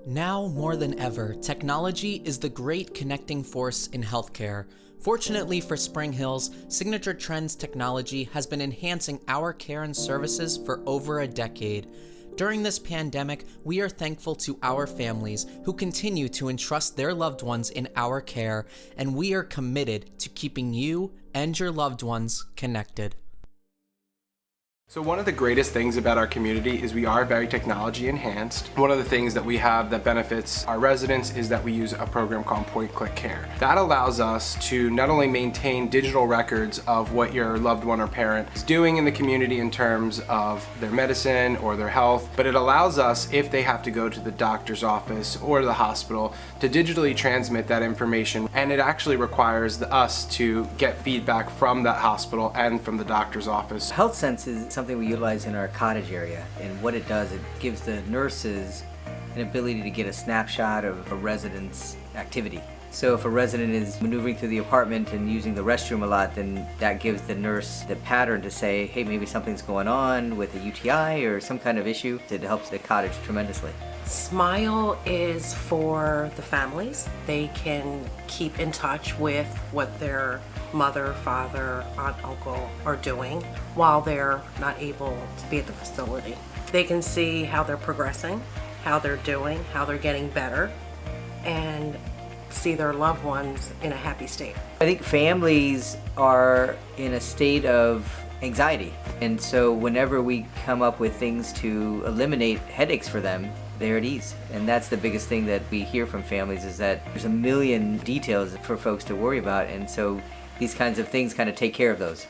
Now more than ever, technology is the great connecting force in healthcare. Fortunately for Spring Hill's, Signature Trends technology has been enhancing our care and services for over a decade. During this pandemic, we are thankful to our families who continue to entrust their loved ones in our care, and we are committed to keeping you and your loved ones connected. So one of the greatest things about our community is we are very technology enhanced. One of the things that we have that benefits our residents is that we use a program called Point Click Care. That allows us to not only maintain digital records of what your loved one or parent is doing in the community in terms of their medicine or their health, but it allows us, if they have to go to the doctor's office or the hospital, to digitally transmit that information. And it actually requires us to get feedback from that hospital and from the doctor's office. Health Sense is something we utilize in our cottage area, and what it does, it gives the nurses an ability to get a snapshot of a resident's activity. So if a resident is maneuvering through the apartment and using the restroom a lot, then that gives the nurse the pattern to say, hey, maybe something's going on with a UTI or some kind of issue. It helps the cottage tremendously. Smile is for the families. They can keep in touch with what their mother, father, aunt, uncle are doing while they're not able to be at the facility. They can see how they're progressing, how they're doing, how they're getting better, and see their loved ones in a happy state. I think families are in a state of anxiety, and so whenever we come up with things to eliminate headaches for them, they're at ease. And that's the biggest thing that we hear from families, is that there's a million details for folks to worry about, and so these kinds of things kind of take care of those.